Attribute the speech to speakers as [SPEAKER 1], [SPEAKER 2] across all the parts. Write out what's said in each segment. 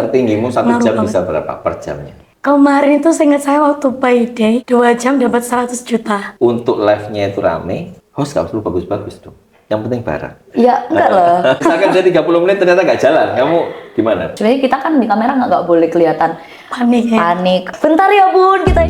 [SPEAKER 1] Tertinggimu 1 jam
[SPEAKER 2] banget.
[SPEAKER 1] bisa berapa per jamnya?
[SPEAKER 2] Kemarin itu seingat saya waktu payday 2 jam dapat 100 juta.
[SPEAKER 1] Untuk live-nya itu rame, host gak perlu bagus-bagus dong. Yang penting barang.
[SPEAKER 3] Ya enggak lah.
[SPEAKER 1] Misalkan dia 30 menit ternyata nggak jalan, kamu gimana?
[SPEAKER 3] Sebenarnya kita kan di kamera nggak boleh kelihatan
[SPEAKER 2] Panik ya.
[SPEAKER 3] panik. Bentar ya bun, kita.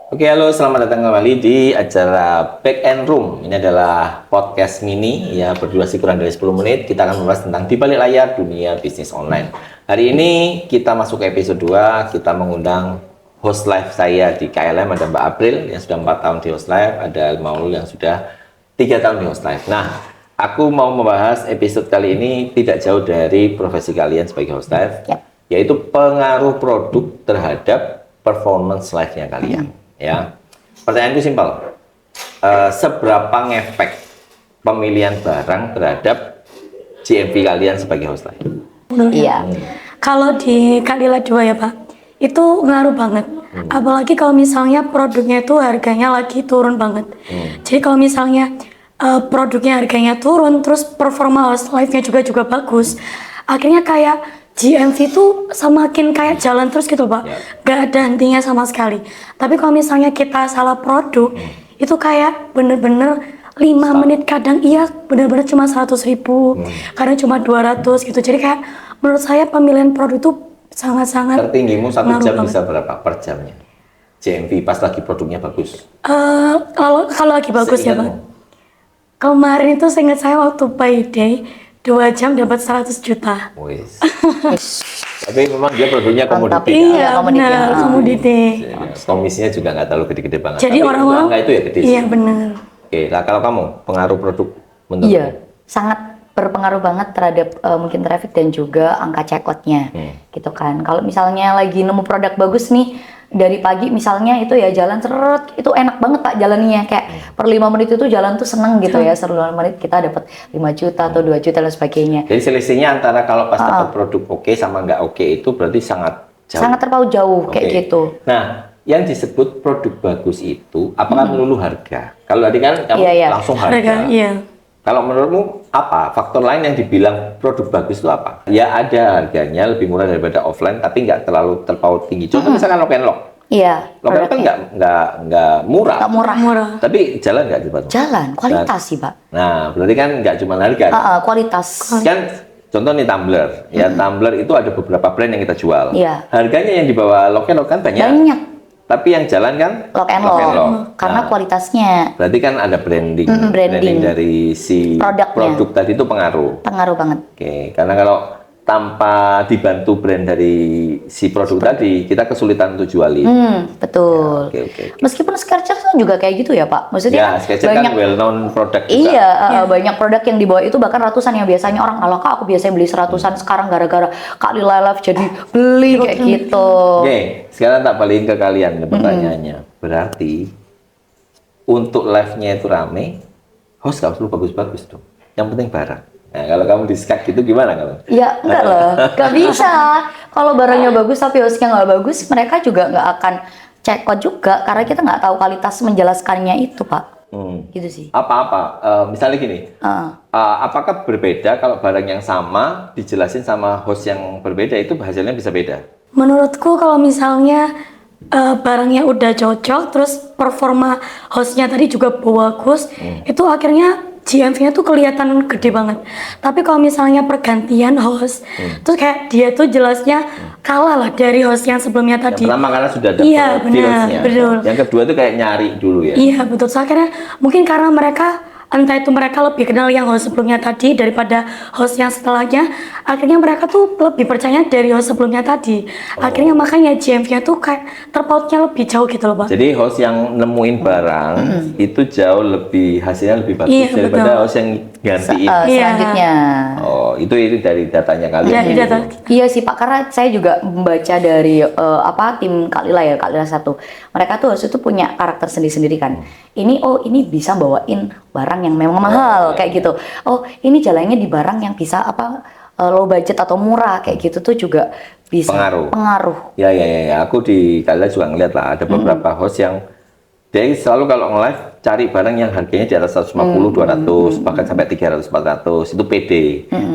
[SPEAKER 1] Oke, halo, selamat datang kembali di acara Back and Room. Ini adalah podcast mini, ya, berdurasi kurang dari 10 menit. Kita akan membahas tentang di balik layar dunia bisnis online. Hari ini kita masuk ke episode 2, kita mengundang host live saya di KLM, ada Mbak April yang sudah 4 tahun di host live, ada Maulul yang sudah 3 tahun di host live. Nah, aku mau membahas episode kali ini tidak jauh dari profesi kalian sebagai host live, yaitu pengaruh produk terhadap performance live-nya kalian. Ya, pertanyaanku simpel, seberapa ngefek pemilihan barang terhadap GMV kalian sebagai host live?
[SPEAKER 3] Iya.
[SPEAKER 2] Kalau di Kalila 2 ya Pak, itu ngaruh banget. Apalagi kalau misalnya produknya itu harganya lagi turun banget. Jadi kalau misalnya produknya harganya turun, terus performa host live-nya juga bagus, akhirnya kayak GMV itu semakin kayak jalan terus gitu Pak, gak ada hentinya sama sekali. Tapi kalau misalnya kita salah produk, itu kayak bener-bener 5 menit kadang iya bener-bener cuma 100.000, kadang cuma 200 gitu. Jadi kayak menurut saya pemilihan produk itu sangat-sangat.
[SPEAKER 1] Tertinggimu 1 jam
[SPEAKER 2] banget.
[SPEAKER 1] bisa berapa per jamnya? GMV pas lagi produknya bagus.
[SPEAKER 2] Kalau lagi bagus ya Pak.
[SPEAKER 1] Seingatmu?
[SPEAKER 2] Kemarin itu seingat saya waktu payday 2 jam dapat 100 juta.
[SPEAKER 1] Wis. Tapi memang dia produknya
[SPEAKER 3] Mantap.
[SPEAKER 1] komoditi.
[SPEAKER 2] Iya,
[SPEAKER 3] komoditi.
[SPEAKER 2] benar, komoditi.
[SPEAKER 1] Komisinya juga nggak terlalu gede-gede banget.
[SPEAKER 2] Jadi
[SPEAKER 1] tapi
[SPEAKER 2] orang-orang
[SPEAKER 1] untuk angka itu ya gede sih.
[SPEAKER 2] Iya, benar.
[SPEAKER 1] Oke, nah kalau kamu pengaruh produk menurut
[SPEAKER 3] Iya, sangat berpengaruh banget terhadap mungkin traffic dan juga angka checkoutnya, gitu kan. Kalau misalnya lagi nemu produk bagus nih, dari pagi misalnya itu ya jalan seret, itu enak banget Pak jalannya, kayak per 5 menit itu jalan tuh seneng gitu ya, 5 menit kita dapat 5 juta atau 2 juta dan sebagainya.
[SPEAKER 1] Jadi selisihnya antara kalau pas dapat produk oke sama nggak oke itu berarti sangat jauh.
[SPEAKER 3] Sangat terpaut jauh kayak
[SPEAKER 1] Oke.
[SPEAKER 3] gitu.
[SPEAKER 1] Nah, yang disebut produk bagus itu apakah melulu harga? Kalau tadi kan kamu
[SPEAKER 3] Iya.
[SPEAKER 1] langsung harga.
[SPEAKER 2] Harga, iya.
[SPEAKER 1] Kalau menurutmu apa faktor lain yang dibilang produk bagus itu apa? Ya ada harganya lebih murah daripada offline tapi nggak terlalu terpaut tinggi. Contoh misalkan Lock and Lock.
[SPEAKER 3] Iya.
[SPEAKER 1] Lock and Lock kan nggak murah.
[SPEAKER 3] Nggak murah.
[SPEAKER 2] Murah.
[SPEAKER 1] Tapi jalan nggak di depan?
[SPEAKER 3] Jalan, kualitas sih Pak.
[SPEAKER 1] Nah, berarti kan nggak cuma harga.
[SPEAKER 3] Kualitas.
[SPEAKER 1] Kan contoh nih tumbler. Ya tumbler itu ada beberapa brand yang kita jual.
[SPEAKER 3] Iya.
[SPEAKER 1] Harganya yang di bawah Lock and Lock kan banyak.
[SPEAKER 3] Banyak.
[SPEAKER 1] Tapi yang jalan kan
[SPEAKER 3] Lock and Lock. Karena
[SPEAKER 1] Nah,
[SPEAKER 3] kualitasnya
[SPEAKER 1] berarti kan ada branding.
[SPEAKER 3] branding.
[SPEAKER 1] Dari si
[SPEAKER 3] Produknya.
[SPEAKER 1] produk tadi itu pengaruh.
[SPEAKER 3] pengaruh banget.
[SPEAKER 1] Oke, karena kalau tanpa dibantu brand dari si produk tadi, kita kesulitan untuk jualin.
[SPEAKER 3] Betul.
[SPEAKER 1] Ya, oke.
[SPEAKER 3] Meskipun Skechers juga kayak gitu ya Pak. Maksudnya
[SPEAKER 1] Ya, Skechers kan well known produk juga.
[SPEAKER 3] Iya, banyak produk yang dibawa itu bahkan ratusan yang biasanya orang kalau Kak aku biasanya beli 100-an sekarang gara-gara Kak Lila Live jadi beli kayak gitu.
[SPEAKER 1] Oke, sekarang tak balikin ke kalian pertanyaannya. Berarti untuk live-nya itu rame, host gak perlu bagus-bagus dong. Yang penting barang. Nah, kalau kamu di skak gitu gimana kamu?
[SPEAKER 3] Ya enggak lah, nggak bisa. Kalau barangnya bagus tapi hostnya nggak bagus, mereka juga nggak akan check out juga karena kita nggak tahu kualitas menjelaskannya itu Pak. Gitu sih.
[SPEAKER 1] Apa-apa, misalnya gini, apakah berbeda kalau barang yang sama dijelasin sama host yang berbeda itu hasilnya bisa beda?
[SPEAKER 2] Menurutku kalau misalnya barangnya udah cocok, terus performa hostnya tadi juga bagus, itu akhirnya GMV-nya tuh kelihatan gede banget. Tapi kalau misalnya pergantian host, terus kayak dia tuh jelasnya kalah lah dari host yang sebelumnya tadi.
[SPEAKER 1] Yang pertama karena sudah ada
[SPEAKER 2] Iya,
[SPEAKER 1] feels-nya.
[SPEAKER 2] benar, betul.
[SPEAKER 1] Yang kedua tuh kayak nyari dulu ya.
[SPEAKER 2] Iya betul. So, akhirnya mungkin karena mereka entah itu mereka lebih kenal yang host sebelumnya tadi daripada host yang setelahnya, akhirnya mereka tuh lebih percaya dari host sebelumnya tadi. Akhirnya makanya GMV-nya tuh kayak terpautnya lebih jauh gitu loh Pak.
[SPEAKER 1] Jadi host yang nemuin barang itu jauh lebih hasilnya lebih bagus
[SPEAKER 2] Iya,
[SPEAKER 1] daripada
[SPEAKER 2] betul.
[SPEAKER 1] host yang gantiin.
[SPEAKER 3] Selanjutnya.
[SPEAKER 1] Oh, itu dari datanya kalian.
[SPEAKER 2] Dari
[SPEAKER 1] gitu.
[SPEAKER 2] data.
[SPEAKER 3] Iya sih Pak, karena saya juga membaca dari tim Kak Lila ya, Kak Lila 1. Mereka tuh harus itu punya karakter sendiri-sendiri kan. Ini bisa bawain barang yang memang mahal kayak gitu. Oh, ini jalannya di barang yang bisa low budget atau murah kayak gitu tuh juga bisa
[SPEAKER 1] Pengaruh.
[SPEAKER 3] pengaruh.
[SPEAKER 1] Ya. Aku di Kalila juga ngeliat lah ada beberapa host yang Jadi selalu kalau nge-live cari barang yang harganya di atas 150, 200, bahkan sampai 300, 400 itu pede.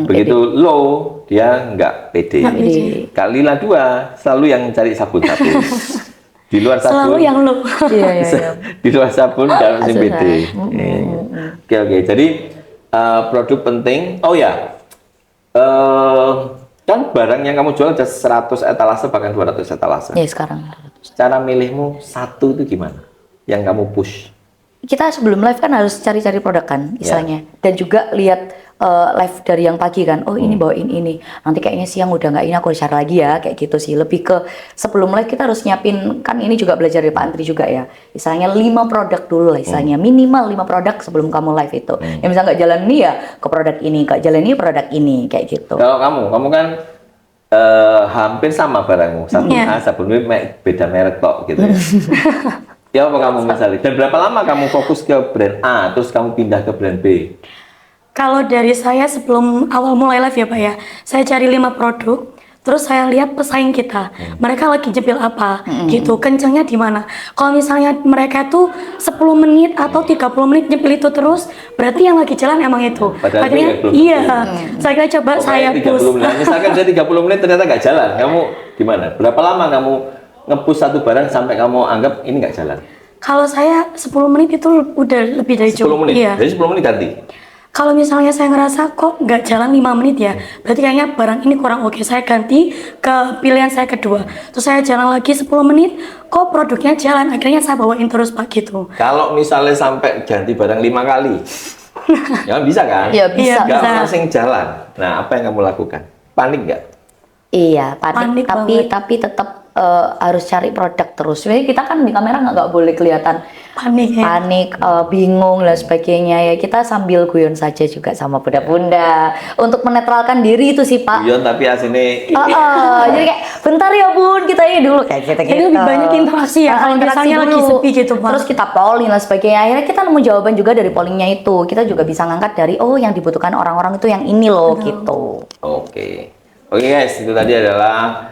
[SPEAKER 1] Begitu low dia nggak pede.
[SPEAKER 2] Nggak pede.
[SPEAKER 1] Kak Lila 2 selalu yang cari sabun-sabun. Di luar sabun.
[SPEAKER 2] Selalu yang low.
[SPEAKER 3] Iya.
[SPEAKER 1] Di luar sabun dan masih
[SPEAKER 3] Susah.
[SPEAKER 1] pede. Oke. Jadi produk penting. Oh ya. Kan barang yang kamu jual ada 100 etalase bahkan 200 etalase.
[SPEAKER 3] Ya sekarang.
[SPEAKER 1] Cara milihmu satu itu gimana? Yang kamu push?
[SPEAKER 3] Kita sebelum live kan harus cari-cari produk kan, istilahnya. Dan juga lihat live dari yang pagi kan. Oh ini bawain ini. Nanti kayaknya siang udah nggak ini, aku share lagi ya, kayak gitu sih. Lebih ke sebelum live kita harus nyiapin, kan ini juga belajar dari Pak Antri juga ya. Istilahnya 5 produk dulu lah, istilahnya minimal 5 produk sebelum kamu live itu. Yang misalnya nggak jalan ini ya ke produk ini, nggak jalan ini produk ini, kayak gitu.
[SPEAKER 1] Kalau kamu kan hampir sama barangmu. Sabun A, sabun B, beda merek kok gitu ya. Ya apa kamu misalnya? Dan berapa lama kamu fokus ke brand A, terus kamu pindah ke brand B?
[SPEAKER 2] Kalau dari saya sebelum awal mulai live ya Pak ya, saya cari 5 produk, terus saya lihat pesaing kita, mereka lagi jepil apa, gitu, kencengnya di mana. Kalau misalnya mereka tuh 10 menit atau 30 menit nyepil itu terus, berarti yang lagi jalan emang itu.
[SPEAKER 1] Padahal
[SPEAKER 2] Akhirnya,
[SPEAKER 1] belum.
[SPEAKER 2] iya, saya kira coba saya
[SPEAKER 1] Pokoknya 30
[SPEAKER 2] push.
[SPEAKER 1] menit. Misalkan dia 30 menit ternyata nggak jalan, kamu gimana? Berapa lama kamu nge-push satu barang sampai kamu anggap ini nggak jalan?
[SPEAKER 2] Kalau saya 10 menit itu udah lebih dari
[SPEAKER 1] 10
[SPEAKER 2] cukup.
[SPEAKER 1] menit?
[SPEAKER 2] Iya.
[SPEAKER 1] Jadi 10 menit ganti?
[SPEAKER 2] Kalau misalnya saya ngerasa kok nggak jalan 5 menit ya, berarti kayaknya barang ini kurang oke. Saya ganti ke pilihan saya kedua. Terus saya jalan lagi 10 menit, kok produknya jalan. Akhirnya saya bawain terus Pak gitu.
[SPEAKER 1] Kalau misalnya sampai ganti barang 5 kali, ya bisa kan?
[SPEAKER 3] Ya bisa.
[SPEAKER 1] Nggak
[SPEAKER 2] bisa.
[SPEAKER 1] langsung jalan. Nah, apa yang kamu lakukan? Panik nggak?
[SPEAKER 3] Iya, panik,
[SPEAKER 2] Panik
[SPEAKER 3] tapi tetap harus cari produk terus. Jadi kita kan di kamera nggak boleh kelihatan
[SPEAKER 2] Panik ya.
[SPEAKER 3] panik, bingung dan sebagainya ya. Kita sambil guyon saja juga sama bunda-bunda untuk menetralkan diri itu sih Pak.
[SPEAKER 1] Guyon tapi aslinya
[SPEAKER 3] Jadi kayak bentar ya Bun, kita ini dulu kayak gitu.
[SPEAKER 2] Jadi lebih banyak interaksi ya, kalau
[SPEAKER 3] Interaksi
[SPEAKER 2] misalnya lagi
[SPEAKER 3] dulu.
[SPEAKER 2] sepi gitu, Pak.
[SPEAKER 3] Terus kita polling dan sebagainya. Akhirnya kita nemu jawaban juga dari pollingnya itu. Kita juga bisa ngangkat dari yang dibutuhkan orang-orang itu yang ini loh gitu.
[SPEAKER 1] Oke guys, itu tadi adalah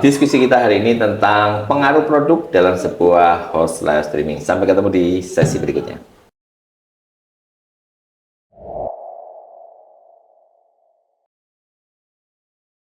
[SPEAKER 1] diskusi kita hari ini tentang pengaruh produk dalam sebuah host live streaming. Sampai ketemu di sesi berikutnya.